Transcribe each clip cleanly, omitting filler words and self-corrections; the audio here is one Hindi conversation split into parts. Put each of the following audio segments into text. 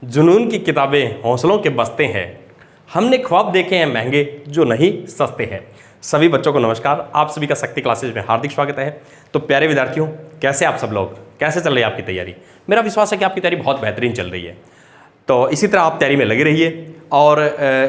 जुनून की किताबें हौसलों के बस्ते हैं, हमने ख्वाब देखे हैं महंगे जो नहीं सस्ते हैं। सभी बच्चों को नमस्कार, आप सभी का शक्ति क्लासेज में हार्दिक स्वागत है। तो प्यारे विद्यार्थियों, कैसे आप सब लोग, कैसे चल रही है आपकी तैयारी? मेरा विश्वास है कि आपकी तैयारी बहुत बेहतरीन चल रही है। तो इसी तरह आप तैयारी में लगे रहिए और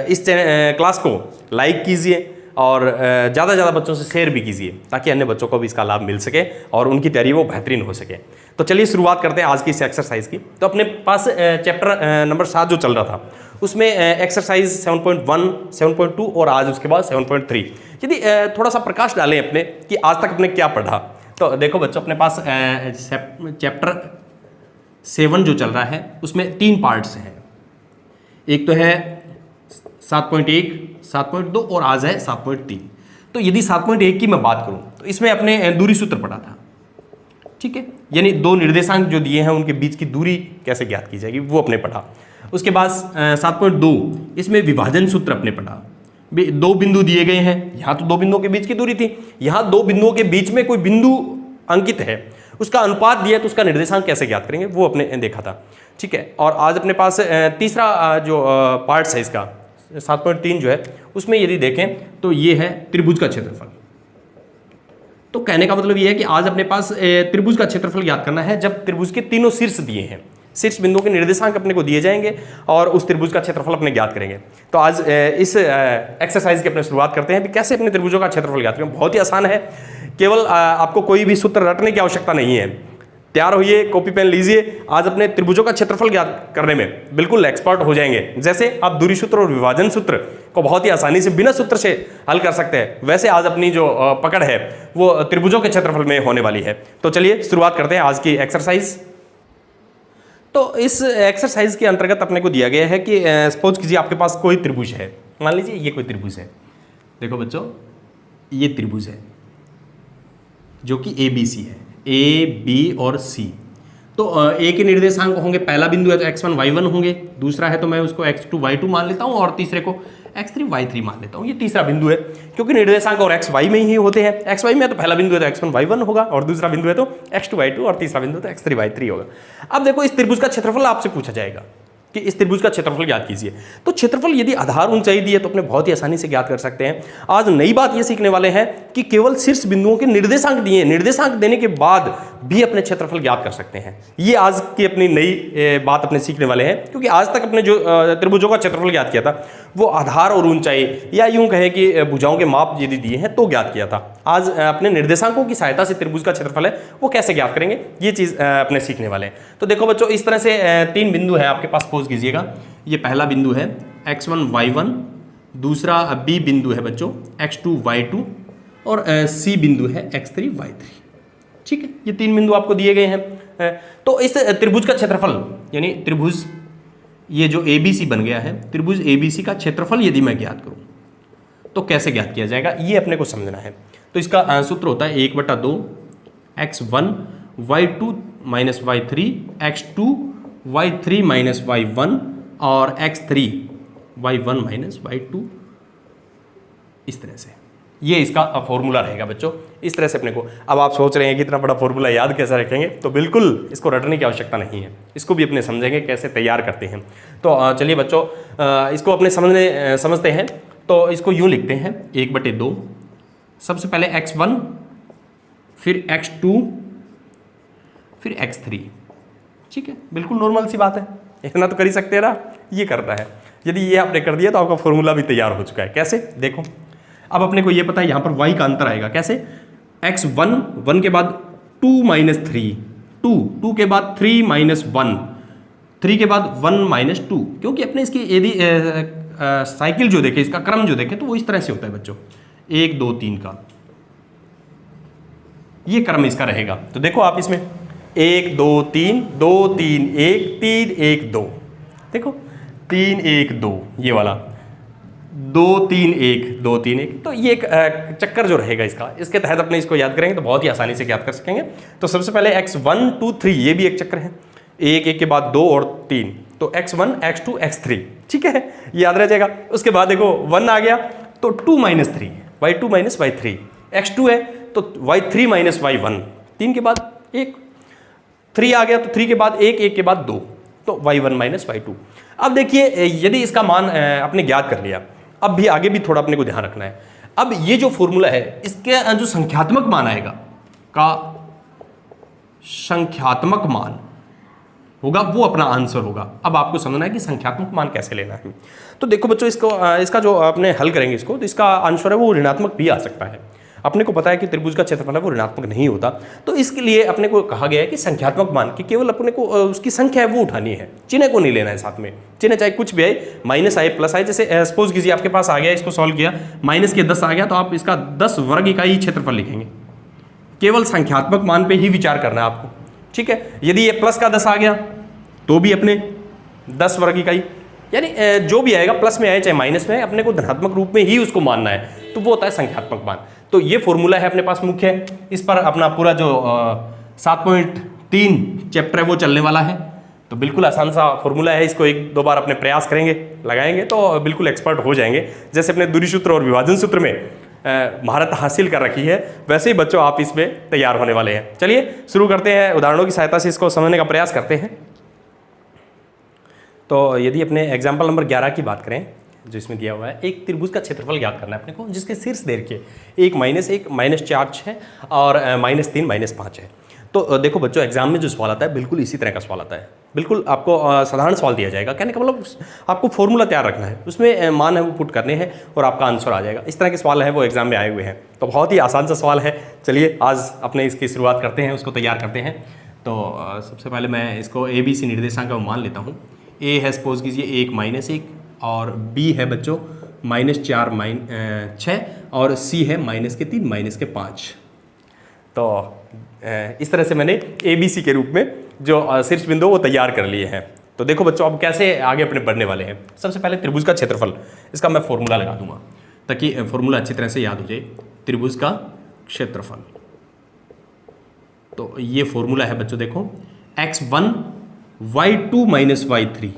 इस क्लास को लाइक कीजिए और ज़्यादा से ज़्यादा बच्चों से शेयर भी कीजिए ताकि अन्य बच्चों को भी इसका लाभ मिल सके और उनकी तैयारी वो बेहतरीन हो सके। तो चलिए शुरुआत करते हैं आज की इस एक्सरसाइज की। तो अपने पास चैप्टर नंबर 7 जो चल रहा था उसमें एक्सरसाइज 7.1, 7.2 और आज उसके बाद 7.3। यदि थोड़ा सा प्रकाश डालें अपने कि आज तक अपने क्या पढ़ा, तो देखो बच्चों अपने पास चैप्टर 7 जो चल रहा है उसमें 3 पार्ट्स हैं। एक तो है 7.1, 7.2 और आज है 7.3। तो यदि 7.1 की मैं बात करूं तो इसमें अपने दूरी सूत्र पढ़ा था, ठीक है, यानी दो निर्देशांक जो दिए हैं उनके बीच की दूरी कैसे ज्ञात की जाएगी वो अपने पढ़ा। उसके बाद 7.2 इसमें विभाजन सूत्र अपने पढ़ा। दो बिंदु दिए गए हैं, यहाँ तो दो बिंदुओं के बीच की दूरी थी, यहाँ दो बिंदुओं के बीच में कोई बिंदु अंकित है, उसका अनुपात दिया तो उसका निर्देशांक कैसे ज्ञात करेंगे वो अपने देखा था, ठीक है। और आज अपने पास तीसरा जो पार्ट्स है इसका 7.3 जो है उसमें यदि देखें तो ये है त्रिभुज का क्षेत्रफल। तो कहने का मतलब ये है कि आज अपने पास त्रिभुज का क्षेत्रफल ज्ञात करना है जब त्रिभुज के तीनों शीर्ष दिए हैं, शीर्ष बिंदुओं के निर्देशांक अपने को दिए जाएंगे और उस त्रिभुज का क्षेत्रफल अपने ज्ञात करेंगे। तो आज इस एक्सरसाइज की अपने शुरुआत करते हैं कि कैसे अपने त्रिभुजों का क्षेत्रफल ज्ञात करें। बहुत ही आसान है, केवल आपको कोई भी सूत्र रटने की आवश्यकता नहीं है। तैयार होइए, कॉपी पेन लीजिए, आज अपने त्रिभुजों का क्षेत्रफल ज्ञात करने में बिल्कुल एक्सपर्ट हो जाएंगे। जैसे आप दूरी सूत्र और विभाजन सूत्र को बहुत ही आसानी से बिना सूत्र से हल कर सकते हैं, वैसे आज अपनी जो पकड़ है वो त्रिभुजों के क्षेत्रफल में होने वाली है। तो चलिए शुरुआत करते हैं आज की एक्सरसाइज। तो इस एक्सरसाइज के अंतर्गत अपने को दिया गया है कि सपोज कीजिए आपके पास कोई त्रिभुज है, मान लीजिए ये कोई त्रिभुज है। देखो बच्चों, ये त्रिभुज है जो कि ABC है, A, B और C। तो A के निर्देशांक होंगे, पहला बिंदु है तो x1 y1 होंगे, दूसरा है तो मैं उसको x2 y2 मान लेता हूँ और तीसरे को x3 y3 मान लेता हूँ। ये तीसरा बिंदु है क्योंकि निर्देशांक और x y में ही होते हैं। x y में तो पहला बिंदु है तो x1 y1 होगा और दूसरा बिंदु है तो x2 y2 और तीसरा बिंदु तो x3 y3 होगा। अब देखो इस त्रिभुज का क्षेत्रफल आपसे पूछा जाएगा कि इस त्रिभुज का क्षेत्रफल ज्ञात कीजिए। तो क्षेत्रफल यदि आधार ऊंचाई दी है तो अपने बहुत ही आसानी से ज्ञात कर सकते हैं। आज नई बात ये सीखने वाले हैं कि केवल शीर्ष बिंदुओं के निर्देशांक दिए, निर्देशांक देने के बाद भी अपने क्षेत्रफल ज्ञात कर सकते हैं। ये आज की अपनी नई बात अपने सीखने वाले हैं, क्योंकि आज तक अपने जो त्रिभुजों का क्षेत्रफल ज्ञात किया था वो आधार और ऊंचाई या यूं कहें कि भुजाओं के माप यदि दिए हैं तो ज्ञात किया था। आज अपने निर्देशांकों की सहायता से त्रिभुज का क्षेत्रफल है वो कैसे ज्ञात करेंगे ये चीज अपने सीखने वाले हैं। तो देखो बच्चों, इस तरह से 3 बिंदु है आपके पास, सपोज कीजिएगा ये पहला बिंदु है x1 y1, दूसरा B बिंदु है बच्चों x2 y2 और C बिंदु है x3 y3, ठीक है। ये 3 बिंदु आपको दिए गए हैं। तो इस त्रिभुज का क्षेत्रफल यानी त्रिभुज ये जो ABC बन गया है, त्रिभुज ABC का क्षेत्रफल यदि मैं ज्ञात करूं तो कैसे ज्ञात किया जाएगा ये अपने को समझना है। तो इसका सूत्र होता है 1/2 x1 y2 minus y3 x2 y3 minus y1 और x3 y1 माइनस y2, इस तरह से ये इसका फॉर्मूला रहेगा बच्चों। इस तरह से अपने को, अब आप सोच रहे हैं कि इतना बड़ा फॉर्मूला याद कैसे रखेंगे, तो बिल्कुल इसको रटने की आवश्यकता नहीं है, इसको भी अपने समझेंगे कैसे तैयार करते हैं। तो चलिए बच्चों इसको अपने समझते हैं। तो इसको यूँ लिखते हैं 1/2, सबसे पहले x1 फिर x2 फिर x3, ठीक है। बिल्कुल नॉर्मल सी बात है, इतना तो कर ही सकते हैं ना, ये करता है। यदि ये आपने कर दिया तो आपका फॉर्मूला भी तैयार हो चुका है। कैसे देखो, अब अपने को ये पता है यहाँ पर y का अंतर आएगा कैसे, x1 1 के बाद 2 माइनस 3, 2 के बाद 3 माइनस 1, 3 के बाद 1 माइनस 2, क्योंकि अपने इसकी यदि साइकिल जो देखें, इसका क्रम जो देखें तो वो इस तरह से होता है बच्चों, 1 2 3 का ये क्रम इसका रहेगा। तो देखो आप इसमें 1 2 3 2 3 1 3 1 2, देखो 3 1 2 ये वाला 2 3 1 2 3 1, तो ये एक चक्कर जो रहेगा इसका, इसके तहत अपने इसको याद करेंगे तो बहुत ही आसानी से याद कर सकेंगे। तो सबसे पहले x1 2 3 ये भी एक चक्कर है, 1 के बाद 2 और 3, तो x1 x2 x3, ठीक है, ये याद रह जाएगा। उसके बाद देखो 1 आ गया तो 2 minus 3 y2 minus y3, x2 है तो y3 माइनस y1, 3 के बाद 1, 3 आ गया तो 3 के बाद 1 1 के बाद 2, तो y1 माइनस y2। अब देखिए यदि इसका मान आपने ज्ञात कर लिया, अब भी आगे भी थोड़ा अपने को ध्यान रखना है। अब ये जो फॉर्मूला है इसके जो संख्यात्मक मान आएगा का संख्यात्मक मान होगा वो अपना आंसर होगा। अब आपको समझना है कि संख्यात्मक मान कैसे लेना है। तो देखो बच्चों, इसका जो आपने हल करेंगे इसको, तो इसका आंसर है वो ऋणात्मक भी आ सकता है। अपने को पता है कि त्रिभुज का क्षेत्रफल है वो ऋणात्मक नहीं होता, तो इसके लिए अपने को कहा गया है कि संख्यात्मक मान की केवल अपने को उसकी संख्या है वो उठानी है, चिन्ह को नहीं लेना है साथ में। चिन्ह चाहे कुछ भी आए, माइनस आए प्लस आए, जैसे सपोज कीजिए आपके पास आ गया, इसको सॉल्व किया, माइनस के 10 आ गया, तो आप इसका 10 वर्ग इकाई क्षेत्रफल लिखेंगे। केवल संख्यात्मक मान पे ही विचार करना है आपको, ठीक है। यदि ये प्लस का 10 आ गया तो भी अपने 10 वर्ग इकाई, यानी जो भी आएगा प्लस में आए चाहे माइनस में आए, अपने को धनात्मक रूप में ही उसको मानना है, तो वो होता है संख्यात्मक मान। तो ये फॉर्मूला है अपने पास मुख्य है, इस पर अपना पूरा जो 7.3 चैप्टर है वो चलने वाला है। तो बिल्कुल आसान सा फॉर्मूला है, इसको 1-2 बार अपने प्रयास करेंगे, लगाएंगे तो बिल्कुल एक्सपर्ट हो जाएंगे। जैसे अपने दूरी सूत्र और विभाजन सूत्र में महारत हासिल कर रखी है, वैसे ही बच्चों आप इसमें तैयार होने वाले हैं। चलिए शुरू करते हैं, उदाहरणों की सहायता से इसको समझने का प्रयास करते हैं। तो यदि अपने एग्जाम्पल नंबर 11 की बात करें, जो इसमें दिया हुआ है, एक त्रिभुज का क्षेत्रफल ज्ञात करना है अपने को, जिसके शीर्ष देखिए 1 माइनस 1 माइनस 4 6 और -3 -5 है। तो देखो बच्चों, एग्जाम में जो सवाल आता है बिल्कुल इसी तरह का सवाल आता है। बिल्कुल आपको साधारण सवाल दिया जाएगा, कहने का मतलब आपको फॉर्मूला तैयार रखना है, उसमें मान है वो पुट करने हैं और आपका आंसर आ जाएगा। इस तरह के सवाल है वो एग्जाम में आए हुए हैं, तो बहुत ही आसान सा सवाल है। चलिए आज अपने इसकी शुरुआत करते हैं, उसको तैयार करते हैं। तो सबसे पहले मैं इसको ABC निर्देशांक का मान लेता हूँ। A है सपोज कीजिए 1 माइनस 1 और B है बच्चों -4 6 और C है -3 -5। तो इस तरह से मैंने ABC के रूप में जो शीर्ष बिंदु वो तैयार कर लिए हैं। तो देखो बच्चों, अब कैसे आगे अपने बढ़ने वाले हैं। सबसे पहले त्रिभुज का क्षेत्रफल, इसका मैं फॉर्मूला लगा दूंगा ताकि फॉर्मूला अच्छी तरह से याद हो जाए। त्रिभुज का क्षेत्रफल, तो ये फॉर्मूला है बच्चों, देखो x1 y2 माइनस y3,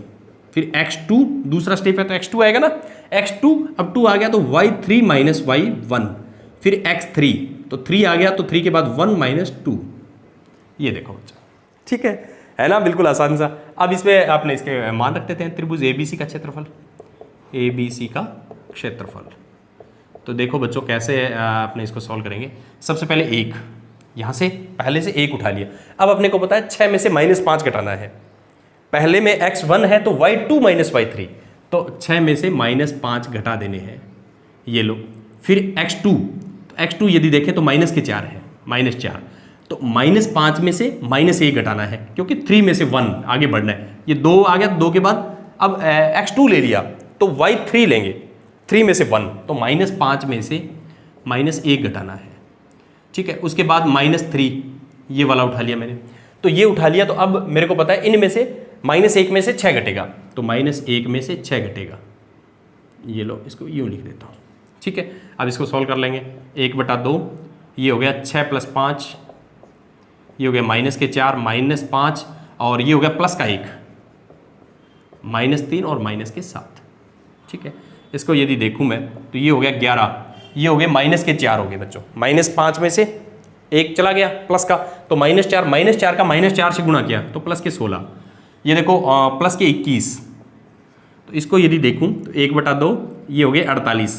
फिर x2 दूसरा स्टेप है तो x2 आएगा ना, x2 अब 2 आ गया तो y3 माइनस y1, फिर x3 तो 3 आ गया तो 3 के बाद 1 माइनस 2। ये देखो बच्चा, ठीक है ना, बिल्कुल आसान सा। अब इसमें आपने इसके मान रख देते हैं। त्रिभुज ABC का क्षेत्रफल, ABC का क्षेत्रफल, तो देखो बच्चों कैसे आपने इसको सॉल्व करेंगे। सबसे पहले 1 यहाँ से पहले से 1 उठा लिया। अब अपने को पता है 6 में से -5 घटाना है। पहले में x1 है तो y2 माइनस y3, तो 6 में से -5 घटा देने हैं, ये लो। फिर x2, तो x2 यदि देखें तो माइनस के 4 है, -4, तो -5 में से -1 घटाना है, क्योंकि 3 में से 1 आगे बढ़ना है। ये 2 आ गया, 2 के बाद अब x2 ले लिया तो y3 लेंगे, 3 में से 1, तो -5 में से -1 घटाना है, ठीक है। उसके बाद -3 ये वाला उठा लिया मैंने, तो ये उठा लिया। तो अब मेरे को पता है इनमें से -1 में से 6 घटेगा, तो -1 में से 6 घटेगा, ये लो, इसको यूँ लिख देता हूँ, ठीक है। अब इसको सॉल्व कर लेंगे। 1/2 ये हो गया 6 + 5, ये हो गया -4 -5 और ये हो गया प्लस का 1 -3 और -7, ठीक है। इसको यदि देखूँ मैं तो ये हो गया 11, ये हो गए -4 हो गए बच्चों। -5 में से 1 चला गया प्लस का, तो -4 का -4 से गुणा किया तो प्लस के 16, ये देखो प्लस के 21। तो इसको यदि देखूं तो 1/2 ये हो गए 48,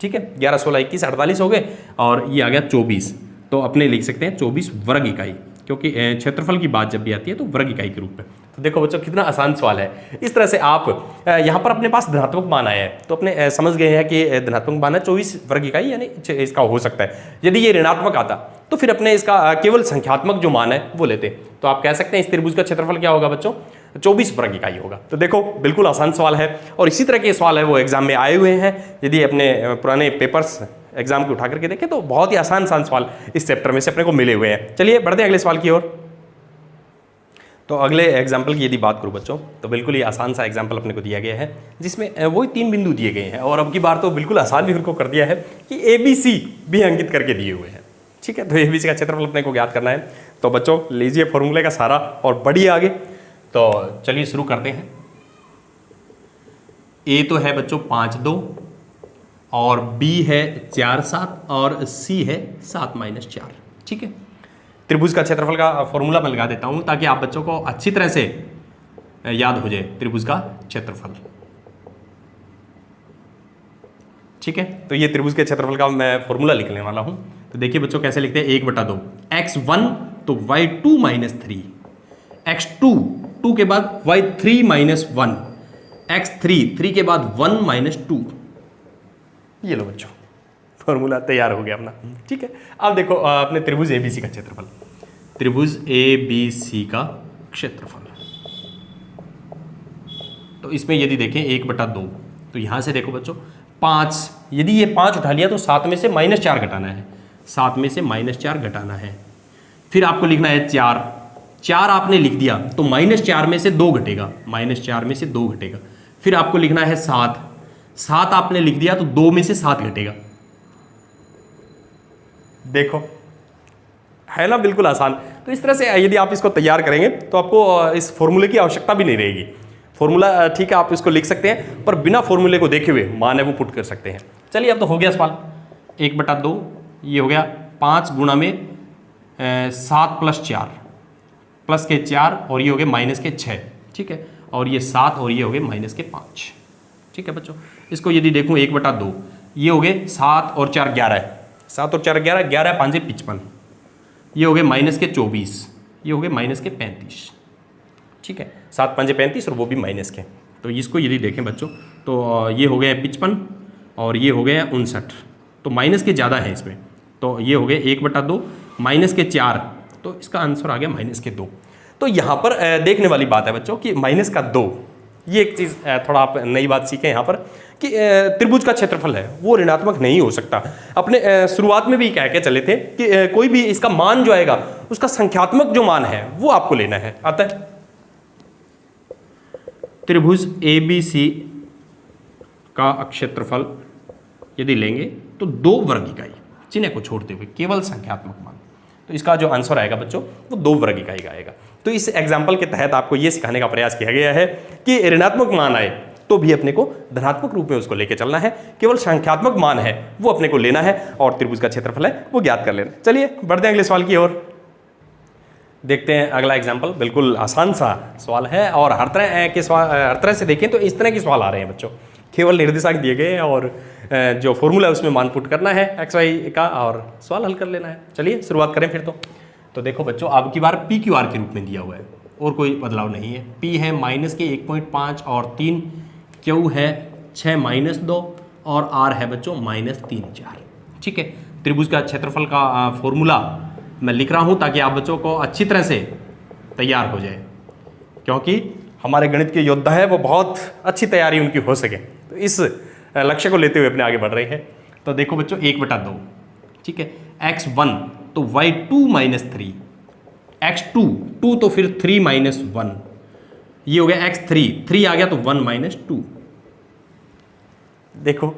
ठीक है। 11 16 21 48 हो गए और ये आ गया 24। तो अपने लिख सकते हैं 24 वर्ग इकाई, क्योंकि क्षेत्रफल की बात जब भी आती है तो वर्ग इकाई के रूप में। तो देखो बच्चों कितना आसान सवाल है। इस तरह से आप यहाँ पर अपने पास धनात्मक मान आया है तो अपने समझ गए हैं कि धनात्मक मान है 24 वर्ग इकाई, यानी इसका हो सकता है। यदि ये ऋणात्मक आता तो फिर अपने इसका केवल संख्यात्मक जो मान है वो लेते, तो आप कह सकते हैं इस त्रिभुज का क्षेत्रफल क्या होगा बच्चों, 24 वर्ग इकाई होगा। तो देखो बिल्कुल आसान सवाल है और इसी तरह के सवाल है वो एग्जाम में आए हुए हैं। यदि अपने पुराने पेपर्स एग्जाम को उठा करके देखें तो बहुत ही आसान सवाल इस चैप्टर में से अपने को मिले हुए हैं। चलिए बढ़ते हैं अगले सवाल की ओर। तो अगले एग्जाम्पल की यदि बात करूँ बच्चों, तो बिल्कुल ही आसान सा एग्जाम्पल अपने को दिया गया है, जिसमें वही 3 बिंदु दिए गए हैं और अब की बार तो बिल्कुल आसान भी उनको कर दिया है कि ABC भी अंकित करके दिए हुए हैं, ठीक है। तो ABC का क्षेत्रफल अपने को ज्ञात करना है। तो बच्चों लीजिए फॉर्मूले का सहारा और बढ़िए आगे। तो चलिए शुरू करते हैं। A तो है बच्चों 5 2 और B है 4 7 और C है 7 -4, ठीक है। त्रिभुज का क्षेत्रफल का फॉर्मूला मैं लगा देता हूं ताकि आप बच्चों को अच्छी तरह से याद हो जाए त्रिभुज का क्षेत्रफल। ठीक है, तो ये त्रिभुज के क्षेत्रफल का मैं फॉर्मूला लिखने वाला हूं। तो देखिए बच्चों कैसे लिखते हैं, 1/2 x1 तो y2 माइनस 3, x2 2 के बाद y3 माइनस 1, x3 3 के बाद 1 माइनस 2। ये लो बच्चों फॉर्मूला तैयार हो गया अपना। ठीक है, अब देखो अपने त्रिभुज एबीसी का क्षेत्रफल, त्रिभुज एबीसी का क्षेत्रफल। तो इसमें यदि देखें 1/2, तो यहां से देखो बच्चों 5, यदि ये 5 उठा लिया तो 7 में से -4 घटाना है, 7 में से -4 घटाना है। फिर आपको लिखना है 4, 4 आपने लिख दिया तो -4 में से 2 घटेगा, -4 में से 2 घटेगा। फिर आपको लिखना है 7, 7 आपने लिख दिया तो 2 में से 7 घटेगा। देखो है ना, बिल्कुल आसान। तो इस तरह से यदि आप इसको तैयार करेंगे तो आपको इस फॉर्मूले की आवश्यकता भी नहीं रहेगी। फॉर्मूला ठीक है आप इसको लिख सकते हैं, पर बिना फॉर्मूले को देखे हुए मान है वो पुट कर सकते हैं। चलिए अब तो हो गया सवाल, 1/2 ये हो गया 5 गुणा में 7 + 4 प्लस के 4 और ये हो गए माइनस के 6। ठीक है, और ये 7 और ये हो गए -5। ठीक है बच्चों, इसको यदि देखूँ 1/2 ये हो गए 7 और 4 11, 7 और 4 11, 11 5 55, ये हो गए -24, ये हो गए -35। ठीक है, 7 5 35 और वो भी माइनस के। तो इसको यदि देखें बच्चों तो ये हो गए 55 और ये हो गए 59, तो माइनस के ज़्यादा है इसमें, तो ये हो गए 1/2 माइनस के 4, तो इसका आंसर आ गया -2। तो यहाँ पर देखने वाली बात है बच्चों कि -2, ये एक चीज़ थोड़ा आप नई बात सीखें यहाँ पर कि त्रिभुज का क्षेत्रफल है वो ऋणात्मक नहीं हो सकता। अपने शुरुआत में भी कह के चले थे कि कोई भी इसका मान जो आएगा उसका संख्यात्मक जो मान है वो आपको लेना है। अतः त्रिभुज ABC का क्षेत्रफल यदि लेंगे तो 2 वर्ग इकाई, चिन्ह को छोड़ते हुए केवल संख्यात्मक मान, तो इसका जो आंसर आएगा बच्चों वो 2 वर्ग इकाई का आएगा। तो इस एग्जाम्पल के तहत आपको ये सिखाने का प्रयास किया गया है कि ऋणात्मक मान आए तो भी अपने को धनात्मक रूप में उसको लेके चलना है, केवल संख्यात्मक मान है वो अपने को लेना है और त्रिभुज का क्षेत्रफल है वो ज्ञात कर लेना। चलिए बढ़ते हैं अगले सवाल की ओर, देखते हैं अगला एग्जाम्पल। बिल्कुल आसान सा सवाल है और हर तरह के सवाल, हर तरह से देखें तो इस तरह के सवाल आ रहे हैं बच्चों। केवल निर्देशांक दिए गए हैं और जो फॉर्मूला है उसमें मान पुट करना है XY का और सवाल हल कर लेना है। चलिए शुरुआत करें फिर। तो देखो बच्चों अब की बार PQR के रूप में दिया हुआ है और कोई बदलाव नहीं है। P है -1.5 और 3, Q है 6 - 2 और R है बच्चों -3 4। ठीक है, त्रिभुज का क्षेत्रफल का फॉर्मूला मैं लिख रहा हूं ताकि आप बच्चों को अच्छी तरह से तैयार हो जाए, क्योंकि हमारे गणित के योद्धा है वो बहुत अच्छी तैयारी उनकी हो सके, तो इस लक्ष्य को लेते हुए अपने आगे बढ़ रहे हैं। तो देखो बच्चों 1/2, ठीक है, x1 तो y2 - 3, x2 2 तो फिर 3 - 1, ये हो गया x3, 3 आ गया तो 1 - 2। देखो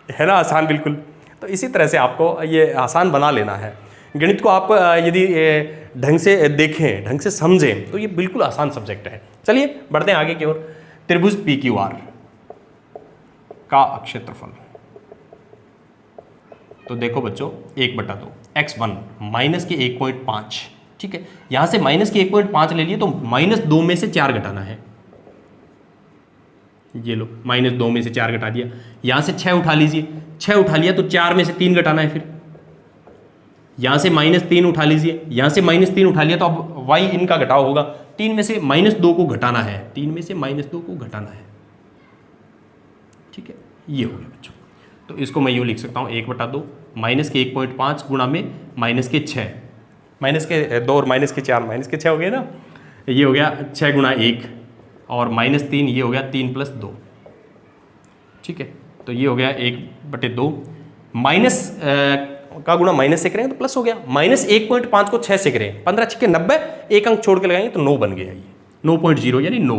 है ना आसान बिल्कुल। तो इसी तरह से आपको ये आसान बना लेना है। गणित को आप यदि ढंग से देखें, ढंग से समझें तो ये बिल्कुल आसान सब्जेक्ट है। चलिए बढ़ते हैं आगे की ओर। त्रिभुज PQR का क्षेत्रफल, तो देखो बच्चों 1/2, x1 -1.5, ठीक है, यहां से -1.5 ले लिए तो -2 में से 4 घटाना है। ये लो -2 में से 4 घटा दिया, यहां से 6 उठा लीजिए, 6 उठा लिया तो 4 में से 3 घटाना है। फिर यहां से -3 उठा लीजिए, यहां से -3 उठा लिया तो अब y इनका घटाव होगा, 3 में से -2 को घटाना है, 3 में से -2 को घटाना है। ठीक है, ये हो गया बच्चों। तो इसको मैं यूँ लिख सकता हूँ 1/2 -1.5 गुणा में -6, -2 और -4 -6 हो गए ना, ये हो गया 6 गुणा 1 और -3, ये हो गया 3 + 2। ठीक है, तो ये हो गया 1/2, माइनस का गुणा माइनस से करेंगे तो प्लस हो गया, -1.5 को 6 से करें 15 × 90, एक अंक छोड़ के लगाएंगे तो 9 बन गया, ये 9.0 यानी 9।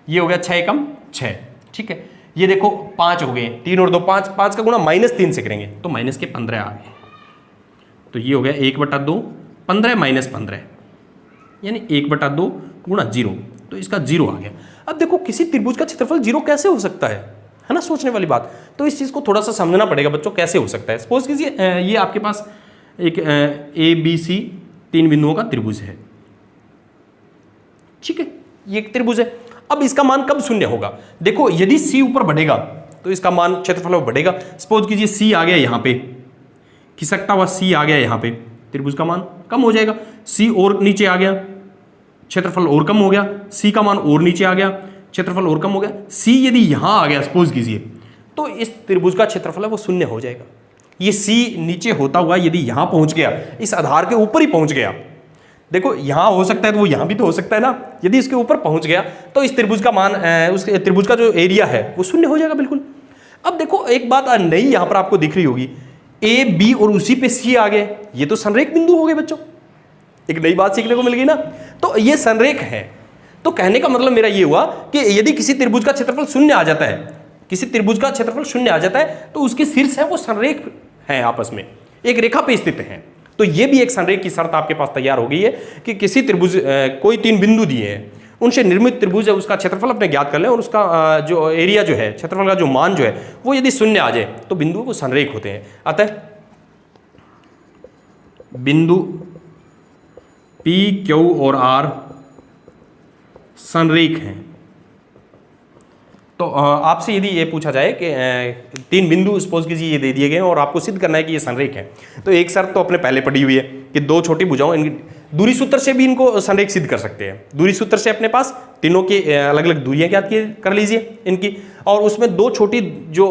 ये हो गया 6 × 6। ठीक है, ये देखो 5 हो गए, 3 और 2 5, 5 का गुणा -3 से करेंगे तो -15 आ गए। तो ये हो गया 1/2, 15 - 15 यानी 1/2 गुणा 0, तो इसका 0 आ गया। अब देखो किसी त्रिभुज का क्षेत्रफल 0 कैसे हो सकता है ना, सोचने वाली बात। तो इस चीज़ को थोड़ा सा समझना पड़ेगा बच्चों, कैसे हो सकता है। सपोज कीजिए ये आपके पास एक ABC 3 बिंदुओं का त्रिभुज है। ठीक है, ये एक त्रिभुज है। अब इसका मान कब शून्य होगा? देखो यदि सी ऊपर बढ़ेगा तो इसका मान क्षेत्रफल में बढ़ेगा। सपोज कीजिए सी आ गया यहाँ पे, खिसकता हुआ सी आ गया यहाँ पे, त्रिभुज का मान कम हो जाएगा। सी और नीचे आ गया, क्षेत्रफल और कम हो गया। सी का मान और नीचे आ गया, क्षेत्रफल और कम हो गया। सी यदि यहां आ गया सपोज कीजिए, तो इस त्रिभुज का क्षेत्रफल है वो शून्य हो जाएगा। ये सी नीचे होता हुआ यदि यहां पहुंच गया, इस आधार के ऊपर ही पहुंच गया, देखो यहां हो सकता है तो वो यहां भी तो हो सकता है ना। यदि इसके ऊपर पहुंच गया तो इस त्रिभुज का मान, उस त्रिभुज का जो एरिया है वो शून्य हो जाएगा बिल्कुल। अब देखो एक बात नई यहां पर आपको दिख रही होगी, ए बी और उसी पे सी आ गए, ये तो संरेख बिंदु हो गए बच्चों। एक नई बात सीखने को मिल गई ना। तो ये संरेख है, तो कहने का मतलब मेरा ये हुआ कि यदि किसी त्रिभुज का क्षेत्रफल शून्य आ जाता है, किसी त्रिभुज का क्षेत्रफल शून्य आ जाता है, तो उसके शीर्ष है वो संरेख है, आपस में एक रेखा पे स्थित है। तो ये भी एक संरेख की शर्त आपके पास तैयार हो गई है कि किसी त्रिभुज, कोई 3 बिंदु दिए हैं, उनसे निर्मित त्रिभुज है, उसका क्षेत्रफल अपने ज्ञात कर लें और उसका जो एरिया जो है, क्षेत्रफल का जो मान जो है वो यदि शून्य आ जाए तो बिंदु वो संरेख होते हैं। अतः बिंदु P, Q और R संरेख हैं। तो आपसे यदि ये पूछा जाए कि 3 बिंदु सपोज कीजिए ये दे दिए गए और आपको सिद्ध करना है कि ये संरेख है, तो एक शर्त तो अपने पहले पड़ी हुई है कि 2 छोटी भुजाओं, इनकी दूरी सूत्र से भी इनको संरेख सिद्ध कर सकते हैं। दूरी सूत्र से अपने पास तीनों की अलग अलग दूरियां ज्ञात कर लीजिए इनकी, और उसमें 2 छोटी जो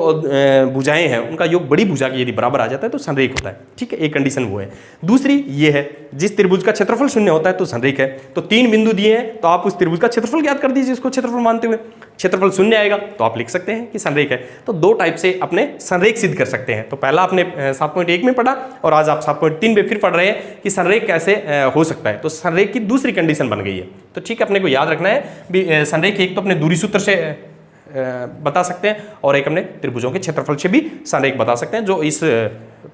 भुजाएं हैं उनका योग बड़ी भुजा की यदि बराबर आ जाता है तो संरेख होता है। ठीक है, एक कंडीशन वो है। दूसरी ये है, जिस त्रिभुज का क्षेत्रफल शून्य होता है तो संरेख है। तो 3 बिंदु दिए हैं तो आप उस त्रिभुज का क्षेत्रफल ज्ञात कर दीजिए, इसको क्षेत्रफल मानते हुए। क्षेत्रफल शून्य आएगा तो आप लिख सकते हैं कि संरेख है। तो 2 टाइप से अपने संरेख सिद्ध कर सकते हैं। तो पहला आपने 7.1 में पढ़ा और आज आप 7.3 में फिर पढ़ रहे हैं कि संरेख कैसे हो सकता है। तो संरेख की दूसरी कंडीशन बन गई है। तो ठीक है, अपने को याद रखना है संरेख एक तो अपने दूरी सूत्र से बता सकते हैं और एक अपने त्रिभुजों के क्षेत्रफल से भी संरेख बता सकते हैं, जो इस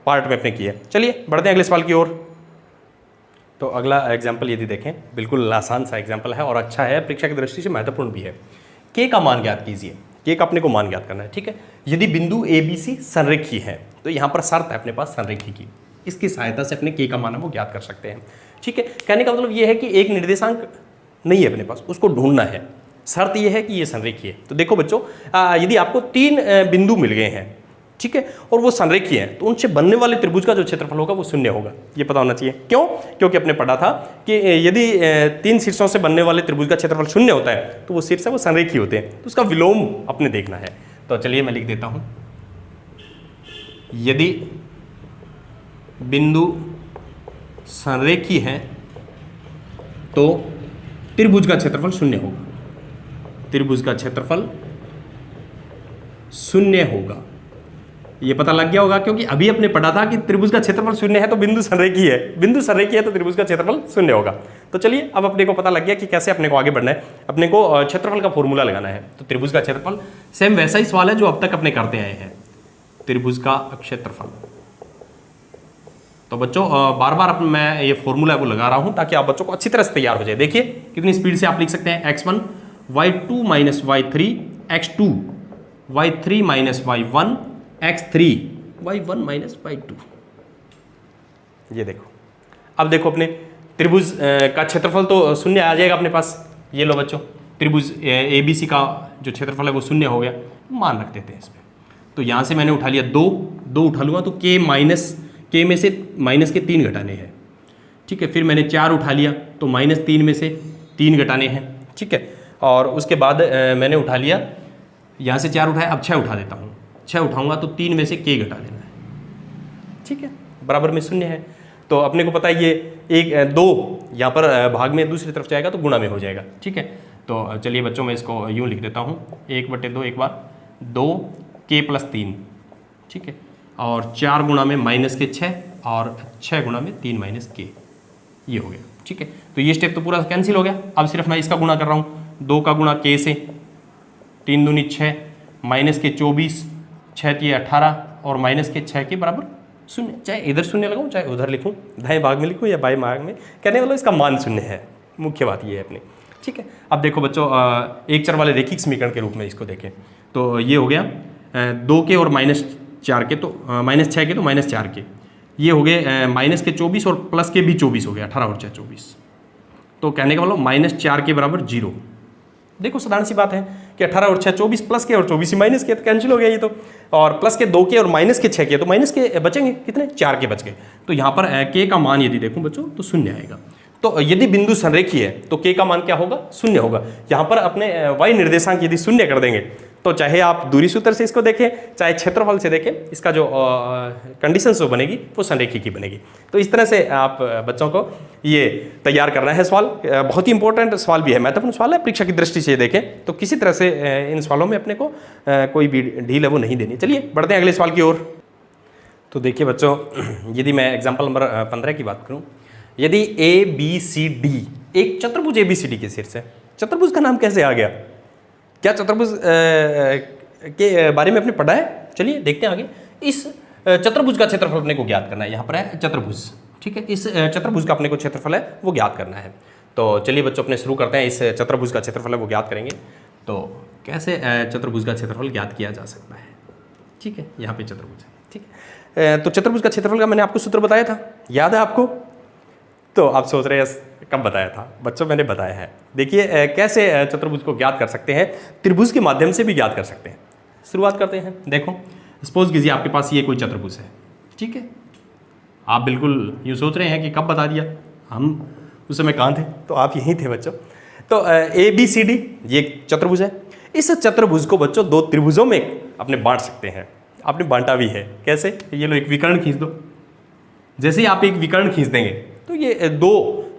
पार्ट में अपने किए। चलिए बढ़ते हैं अगले सवाल की ओर। तो अगला एग्जाम्पल यदि देखें, बिल्कुल आसान सा एग्जाम्पल है और अच्छा है, परीक्षा की दृष्टि से महत्वपूर्ण भी है। के का मान ज्ञात कीजिए। के का अपने को मान ज्ञात करना है। ठीक है, यदि बिंदु ए बी सी संरेखी है तो यहाँ पर शर्त है अपने पास संरेखी की, इसकी सहायता से अपने के का मान है वो ज्ञात कर सकते हैं। ठीक है, कहने का मतलब ये है कि एक निर्देशांक नहीं है अपने पास, उसको ढूंढना है। शर्त ये है कि ये संरेखीय है। तो देखो बच्चों, यदि आपको 3 बिंदु मिल गए हैं, ठीक है, और वो संरेखीय हैं, तो उनसे बनने वाले त्रिभुज का जो क्षेत्रफल होगा वो शून्य होगा। ये पता होना चाहिए। क्यों? क्योंकि अपने पढ़ा था कि यदि 3 शीर्षों से बनने वाले त्रिभुज का क्षेत्रफल शून्य होता है तो वो शीर्ष है वो संरेखीय होते हैं। तो उसका विलोम अपने देखना है। तो चलिए मैं लिख देता हूं, यदि बिंदु संरेखीय है तो त्रिभुज का क्षेत्रफल शून्य होगा। त्रिभुज का क्षेत्रफल शून्य होगा। ये पता लग गया होगा क्योंकि अभी अपने पढ़ा था कि त्रिभुज का क्षेत्रफल शून्य है तो बिंदु संरेखीय है, बिंदु संरेखीय है तो त्रिभुज का क्षेत्रफल शून्य होगा। तो चलिए अब अपने को पता लग गया कि कैसे अपने को आगे बढ़ना है। अपने को क्षेत्रफल का फॉर्मूला लगाना है। तो त्रिभुज का क्षेत्रफल सेम वैसा ही सवाल है जो अब तक अपने करते आए हैं, त्रिभुज का क्षेत्रफल। तो बच्चों बार बार मैं ये फॉर्मूला को लगा रहा हूं ताकि आप बच्चों को अच्छी तरह से तैयार हो जाए। देखिए कितनी स्पीड से आप लिख सकते हैं, x1 y2 minus y3 x2 y3 minus y1 x3 y1 minus y2। ये देखो, अब देखो अपने त्रिभुज का क्षेत्रफल तो शून्य आ जाएगा अपने पास। ये लो बच्चों, त्रिभुज ABC का जो क्षेत्रफल है वो शून्य हो गया, मान रख देते हैं इसमें। तो यहाँ से मैंने उठा लिया 2 उठा लूँगा तो के में से माइनस के 3 घटाने हैं। ठीक है, फिर मैंने 4 उठा लिया तो -3 में से 3 घटाने हैं। ठीक है, और उसके बाद मैंने उठा लिया, यहाँ से 4 उठाया, अब 6 उठा देता हूँ। 6 उठाऊंगा तो 3 में से के घटा देना है। ठीक है, बराबर में शून्य है। तो अपने को पता है ये 2 यहाँ पर भाग में दूसरी तरफ जाएगा तो गुणा में हो जाएगा। ठीक है, तो चलिए बच्चों मैं इसको यूँ लिख देता हूँ, 1/2 एक बार 2 के + 3। ठीक है, और 4 गुणा में -6 और 6 गुणा में 3 - के, ये हो गया। ठीक है, तो ये स्टेप तो पूरा कैंसिल हो गया। अब सिर्फ मैं इसका गुणा कर रहा हूँ, 2 का गुणा के से, 3 दूनी 6 -के 24, 6 × 18 और -6 के बराबर 0। चाहे इधर 0 लगाऊँ चाहे उधर लिखूँ, दाएं भाग में लिखूँ या बाएं भाग में, कहने वाला इसका मान 0 है। मुख्य बात ये है अपनी। ठीक है, अब देखो बच्चों, एक चर वाले रेखिक समीकरण के रूप में इसको देखें तो ये हो गया 2 के और -4 के, तो -6 के तो -4 के, ये हो गए -के 24 और प्लस के भी 24 हो गया, 18 और 6 24। तो कहने का मतलब -4 के बराबर 0। देखो साधारण सी बात है कि 18 और 6 24 प्लस के और 24 ही माइनस के, तो कैंसिल हो गया ये तो। और प्लस के 2 के और माइनस के 6 के, तो माइनस के बचेंगे कितने, 4 के बच गए। तो यहाँ पर के का मान यदि देखूं बच्चों तो 0 आएगा। तो यदि बिंदु संरेखीय है तो के का मान क्या होगा, 0 होगा। यहाँ पर अपने y निर्देशांक यदि 0 कर देंगे तो चाहे आप दूरी सूत्र से इसको देखें चाहे क्षेत्रफल से देखें, इसका जो कंडीशन जो बनेगी वो संरेखी की बनेगी। तो इस तरह से आप बच्चों को ये तैयार करना है सवाल। बहुत ही इंपॉर्टेंट सवाल भी है, महत्वपूर्ण सवाल है, परीक्षा की दृष्टि से देखें तो किसी तरह से इन सवालों में अपने को कोई भी ढील है वो नहीं देनी। चलिए बढ़ते हैं अगले सवाल की ओर। तो देखिए बच्चों, यदि मैं एग्जाम्पल नंबर 15 की बात करूँ, यदि ABCD एक चतुर्भुज ABCD के शीर्ष है, चतुर्भुज का नाम कैसे आ गया, क्या चतुर्भुज के बारे में आपने पढ़ा है? चलिए देखते हैं आगे। इस चतुर्भुज का क्षेत्रफल अपने को ज्ञात करना है। यहाँ पर है चतुर्भुज, ठीक है, इस चतुर्भुज का अपने को क्षेत्रफल है वो ज्ञात करना है। तो चलिए बच्चों अपने शुरू करते हैं। इस चतुर्भुज का क्षेत्रफल है वो ज्ञात करेंगे। तो कैसे चतुर्भुज का क्षेत्रफल ज्ञात किया जा सकता है, ठीक है, यहाँ पे चतुर्भुज है, ठीक है। तो चतुर्भुज का क्षेत्रफल का मैंने आपको सूत्र बताया था, याद है आपको? तो आप सोच रहे हैं कब बताया था बच्चों, मैंने बताया है। देखिए कैसे चतुर्भुज को ज्ञात कर सकते हैं, त्रिभुज के माध्यम से भी ज्ञात कर सकते हैं। शुरुआत करते हैं। देखो सपोज कीजिए आपके पास ये कोई चतुर्भुज है, ठीक है, आप बिल्कुल यूँ सोच रहे हैं कि कब बता दिया, हम उस समय कहाँ थे, तो आप यहीं थे बच्चों। तो ABCD ये चतुर्भुज है। इस चतुर्भुज को बच्चों 2 त्रिभुजों में अपने बांट सकते हैं। आपने बांटा भी है, कैसे? ये लो एक विकर्ण खींच दो। जैसे ही आप एक विकर्ण खींच देंगे तो ये 2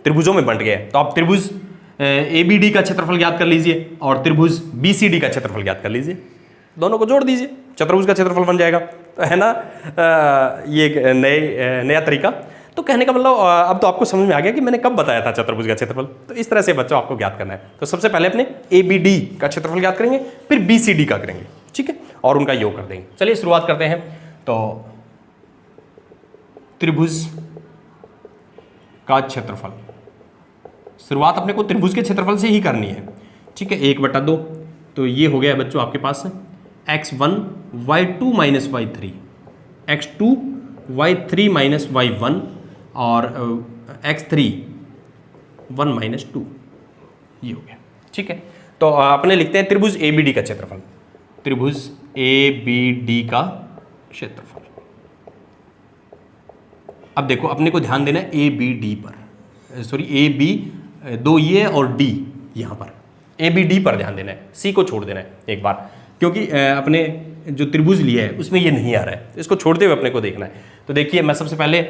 त्रिभुजों में बंट गया। तो आप त्रिभुज ABD का क्षेत्रफल ज्ञात कर लीजिए और त्रिभुज BCD का क्षेत्रफल ज्ञात कर लीजिए, दोनों को जोड़ दीजिए, चतुर्भुज का क्षेत्रफल बन जाएगा। तो है ना, ये एक नया तरीका। तो कहने का मतलब अब तो आपको समझ में आ गया कि मैंने कब बताया था चतुर्भुज का क्षेत्रफल। तो इस तरह से बच्चों आपको ज्ञात करना है। तो सबसे पहले अपने ABD का क्षेत्रफल ज्ञात करेंगे, फिर BCD का करेंगे, ठीक है, और उनका योग कर देंगे। चलिए शुरुआत करते हैं। तो त्रिभुज का क्षेत्रफल, शुरुआत अपने को त्रिभुज के क्षेत्रफल से ही करनी है, ठीक है। 1/2, तो ये हो गया बच्चों आपके पास x1 y2 minus y3, x2 y3 minus y1 और x3 1 माइनस 2, ये हो गया, ठीक है। तो अपने लिखते हैं त्रिभुज ABD का क्षेत्रफल, त्रिभुज ABD का क्षेत्रफल। अब देखो अपने को ध्यान देना है ABD पर, सॉरी AB 2 ये और D यहाँ पर, ABD पर ध्यान देना है, C को छोड़ देना है एक बार, क्योंकि अपने जो त्रिभुज लिया है उसमें ये नहीं आ रहा है, इसको छोड़ते हुए अपने को देखना है। तो देखिए मैं सबसे पहले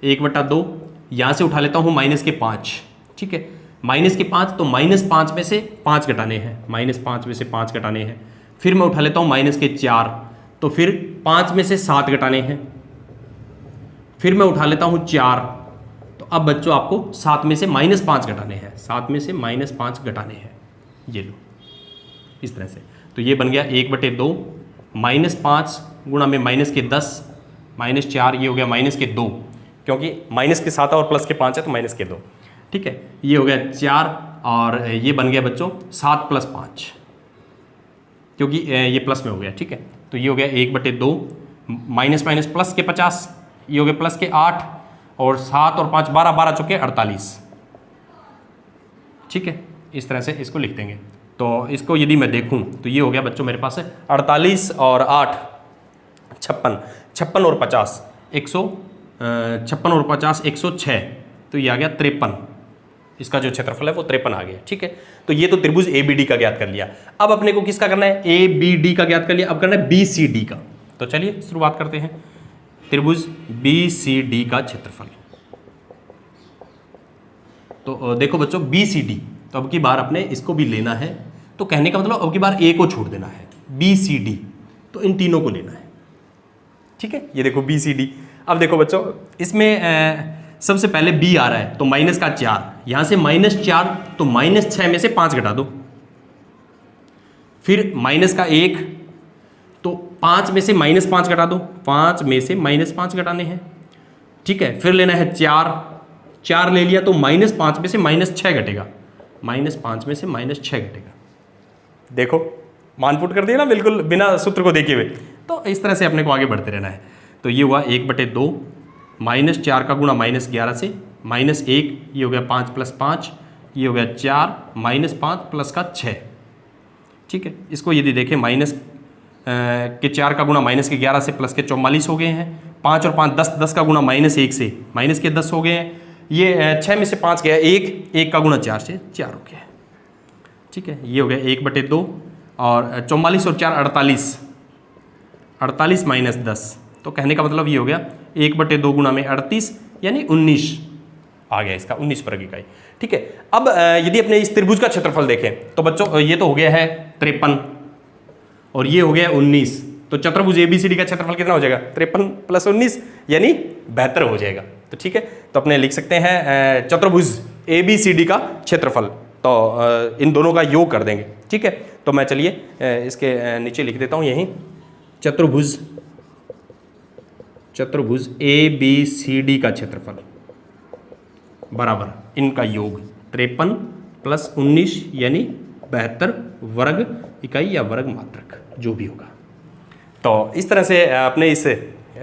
1/2 यहाँ से उठा लेता हूँ -5, ठीक है, -5, तो -5 में से 5 घटाने हैं, -5 में से 5 घटाने हैं। फिर मैं उठा लेता हूँ -4, तो फिर 5 में से 7 घटाने हैं। फिर मैं उठा लेता हूँ 4, तो अब बच्चों आपको 7 में से -5 घटाने हैं, 7 में से -5 घटाने हैं, ये लो इस तरह से। तो ये बन गया 1/2, -5 गुणा में -10 -4, ये हो गया -2, क्योंकि -7 और +5 है तो -2, ठीक है। ये हो गया 4 और ये बन गया बच्चों 7 + 5, क्योंकि ये प्लस में हो गया, ठीक है। तो ये हो गया 1/2, माइनस प्लस के 50, ये हो गया प्लस के 8 और 7 और 5 12 चुके 48, ठीक है। इस तरह से इसको लिख देंगे। तो इसको यदि मैं देखूं तो ये हो गया बच्चों मेरे पास 48 और 8 56, 56 और 50 56 और 50 106, तो ये आ गया 53। इसका जो क्षेत्रफल है वो 53 आ गया, ठीक है। तो ये तो त्रिभुज ABD का ज्ञात कर लिया। अब अपने को किसका करना है, ABD का ज्ञात कर लिया, अब करना है BCD का। तो चलिए शुरुआत करते हैं। त्रिभुज BCD का क्षेत्रफल, तो देखो बच्चों BCD, तो अब की बार अपने इसको भी लेना है। तो कहने का मतलब अब की बार A को छोड़ देना है, BCD, तो इन तीनों को लेना है, ठीक है। ये देखो BCD। अब देखो बच्चों इसमें सबसे पहले B आ रहा है तो -4, यहाँ से -4, तो -6 में से 5 घटा दो, फिर -1, तो 5 में से -5 घटा दो, 5 में से -5 घटाने हैं, ठीक है। फिर लेना है 4 ले लिया तो -5 में से -6 घटेगा, -5 में से -6 घटेगा। देखो मान पुट कर दिया ना बिल्कुल बिना सूत्र को देखे हुए। तो इस तरह से अपने को आगे बढ़ते रहना है। तो ये हुआ 1/2, -4 का गुणा -11 से, -1, ये हो गया 5 + 5, ये हो गया 4, -5 प्लस का 6, ठीक है, इसको यदि देखें माइनस के 4 का गुणा माइनस के 11 से प्लस के 44 हो गए हैं। 5 और 5 10, 10 का गुणा माइनस 1 से माइनस के 10 हो गए हैं। ये 6 में से 5 गया 1, 1 का गुणा 4 से 4 हो गया। ठीक है, ये हो गया 1/2 और 44 और 4 48, 48 माइनस 10, तो कहने का मतलब ये हो गया 1/2 गुणा में 38 यानी 19 आ गया इसका 19 वर्ग इकाई। ठीक है, अब यदि अपने इस त्रिभुज का क्षेत्रफल देखें तो बच्चों ये तो हो गया है 53 और ये हो गया 19, तो चतुर्भुज ABCD का क्षेत्रफल कितना हो जाएगा 53 + 19 यानी 72 हो जाएगा। तो ठीक है, तो अपने लिख सकते हैं चतुर्भुज ABCD का क्षेत्रफल, तो इन दोनों का योग कर देंगे। ठीक है, तो मैं चलिए इसके नीचे लिख देता हूँ यहीं चतुर्भुज ABCD का क्षेत्रफल बराबर इनका योग 53 + 19 यानी 72 वर्ग इकाई या वर्ग मात्रक जो भी होगा। तो इस तरह से अपने इस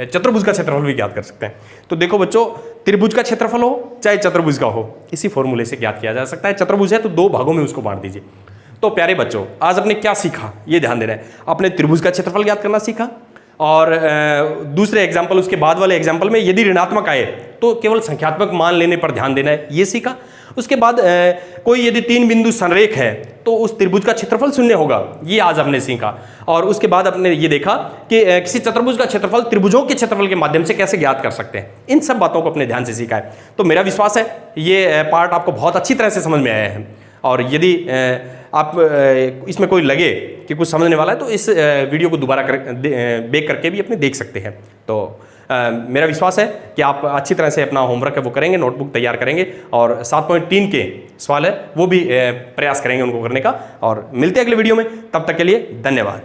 चतुर्भुज का क्षेत्रफल भी ज्ञात कर सकते हैं। तो देखो बच्चों, त्रिभुज का क्षेत्रफल हो चाहे चतुर्भुज का हो, इसी फॉर्मूले से ज्ञात किया जा सकता है। चतुर्भुज है तो 2 भागों में उसको बांट दीजिए। तो प्यारे बच्चों, आज आपने क्या सीखा ये ध्यान देना है। आपने त्रिभुज का क्षेत्रफल ज्ञात करना सीखा और दूसरे एग्जाम्पल, उसके बाद वाले एग्जाम्पल में यदि ऋणात्मक आए तो केवल संख्यात्मक मान लेने पर ध्यान देना है, ये सीखा। उसके बाद कोई यदि 3 बिंदु संरेख है तो उस त्रिभुज का क्षेत्रफल 0 होगा, ये आज हमने सीखा। और उसके बाद आपने ये देखा कि किसी चतुर्भुज का क्षेत्रफल त्रिभुजों के क्षेत्रफल के माध्यम से कैसे ज्ञात कर सकते हैं। इन सब बातों को अपने ध्यान से सीखा है। तो मेरा विश्वास है ये पार्ट आपको बहुत अच्छी तरह से समझ में आया है। और यदि आप इसमें कोई लगे कि कुछ समझने वाला है तो इस वीडियो को दोबारा बैक करके भी अपने देख सकते हैं। तो मेरा विश्वास है कि आप अच्छी तरह से अपना होमवर्क है वो करेंगे, नोटबुक तैयार करेंगे और 7.3 के सवाल है वो भी प्रयास करेंगे उनको करने का। और मिलते हैं अगले वीडियो में, तब तक के लिए धन्यवाद।